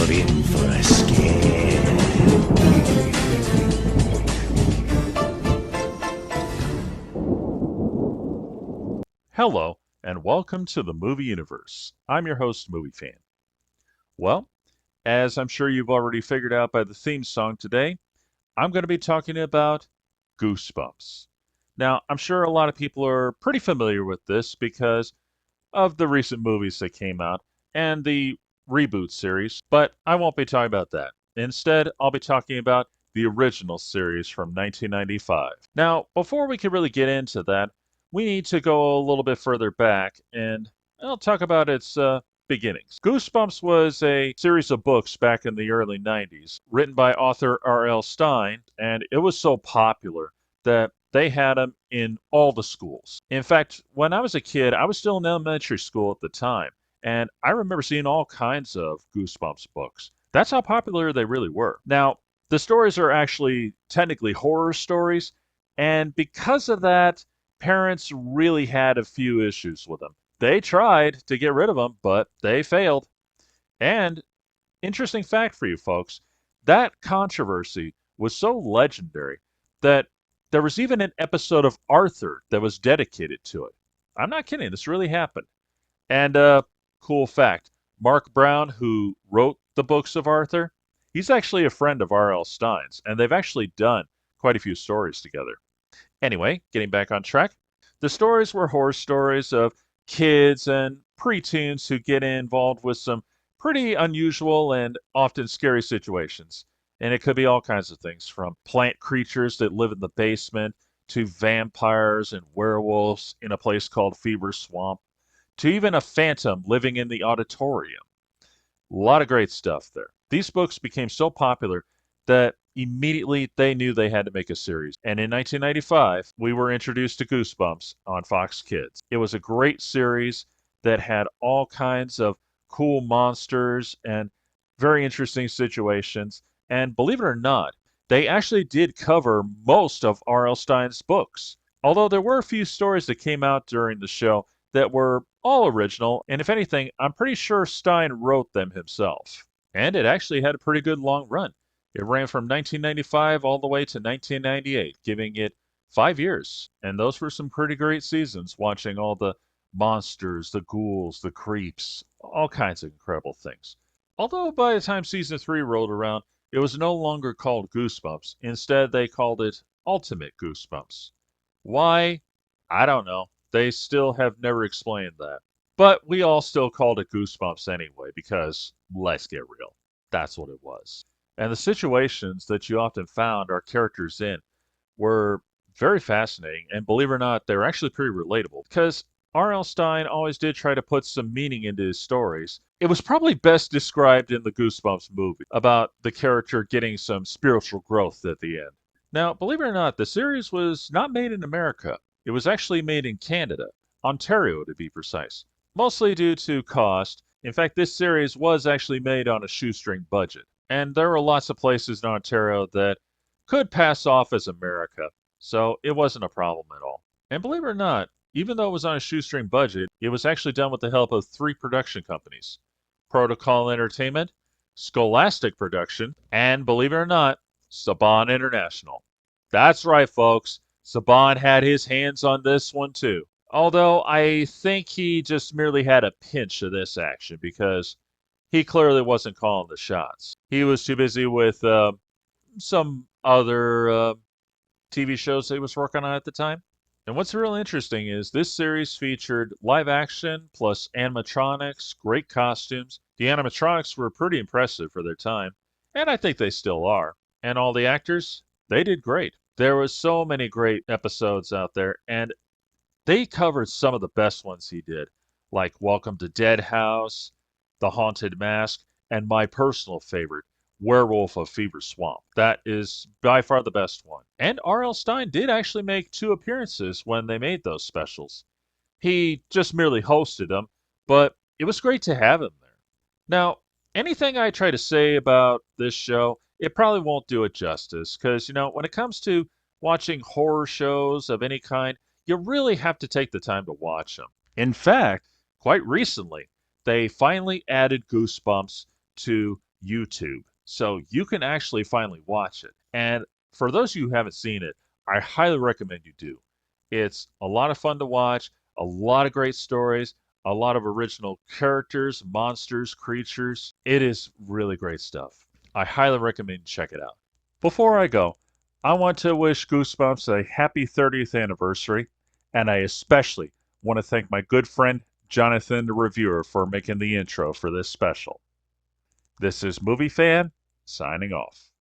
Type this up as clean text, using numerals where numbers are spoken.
You're in for a scare. Hello, and welcome to the Movie Universe. I'm your host, Movie Fan. Well, as I'm sure you've already figured out by the theme song today, I'm going to be talking about Goosebumps. Now, I'm sure a lot of people are pretty familiar with this because of the recent movies that came out and the reboot series, but I won't be talking about that. Instead, I'll be talking about the original series from 1995. Now, before we can really get into that, we need to go a little bit further back and I'll talk about its beginnings. Goosebumps was a series of books back in the early 90s, written by author R.L. Stine, and it was so popular that they had them in all the schools. In fact, when I was a kid, I was still in elementary school at the time, and I remember seeing all kinds of Goosebumps books. That's how popular they really were. Now, the stories are actually technically horror stories, and because of that, parents really had a few issues with them. They tried to get rid of them, but they failed. And interesting fact for you folks, that controversy was so legendary that there was even an episode of Arthur that was dedicated to it. I'm not kidding, this really happened. And cool fact, Mark Brown, who wrote the books of Arthur, he's actually a friend of R.L. Stine's, and they've actually done quite a few stories together. Anyway, getting back on track, the stories were horror stories of kids and preteens who get involved with some pretty unusual and often scary situations. And it could be all kinds of things from plant creatures that live in the basement to vampires and werewolves in a place called Fever Swamp to even a phantom living in the auditorium. A lot of great stuff there. These books became so popular that immediately they knew they had to make a series. And in 1995, we were introduced to Goosebumps on Fox Kids. It was a great series that had all kinds of cool monsters and very interesting situations. And believe it or not, they actually did cover most of R.L. Stine's books. Although there were a few stories that came out during the show that were all original, and if anything, I'm pretty sure Stine wrote them himself. And it actually had a pretty good long run. It ran from 1995 all the way to 1998, giving it 5 years. And those were some pretty great seasons, watching all the monsters, the ghouls, the creeps, all kinds of incredible things. Although by the time season 3 rolled around, it was no longer called Goosebumps. Instead, they called it Ultimate Goosebumps. Why? I don't know. They still have never explained that. But we all still called it Goosebumps anyway, because let's get real. That's what it was. And the situations that you often found our characters in were very fascinating, and believe it or not, they're actually pretty relatable because R.L. Stine always did try to put some meaning into his stories. It was probably best described in the Goosebumps movie about the character getting some spiritual growth at the end. Now, believe it or not, the series was not made in America. It was actually made in Canada, Ontario to be precise, mostly due to cost. In fact, this series was actually made on a shoestring budget. And there were lots of places in Ontario that could pass off as America, so it wasn't a problem at all. And believe it or not, even though it was on a shoestring budget, it was actually done with the help of three production companies: Protocol Entertainment, Scholastic Production, and believe it or not, Saban International. That's right, folks. Saban had his hands on this one too. Although I think he just merely had a pinch of this action because he clearly wasn't calling the shots. He was too busy with some other TV shows that he was working on at the time. And what's real interesting is this series featured live action plus animatronics, great costumes. The animatronics were pretty impressive for their time, and I think they still are. And all the actors, they did great. There was so many great episodes out there, and they covered some of the best ones he did, like Welcome to Dead House, The Haunted Mask, and my personal favorite, Werewolf of Fever Swamp. That is by far the best one. And R.L. Stine did actually make two appearances when they made those specials. He just merely hosted them, but it was great to have him there. Now, anything I try to say about this show, it probably won't do it justice, because, when it comes to watching horror shows of any kind, you really have to take the time to watch them. In fact, quite recently, they finally added Goosebumps to YouTube. So you can actually finally watch it. And for those of you who haven't seen it, I highly recommend you do. It's a lot of fun to watch, a lot of great stories, a lot of original characters, monsters, creatures. It is really great stuff. I highly recommend you check it out. Before I go, I want to wish Goosebumps a happy 30th anniversary, and I especially want to thank my good friend Jonathan, the reviewer, for making the intro for this special. This is Movie Fan, signing off.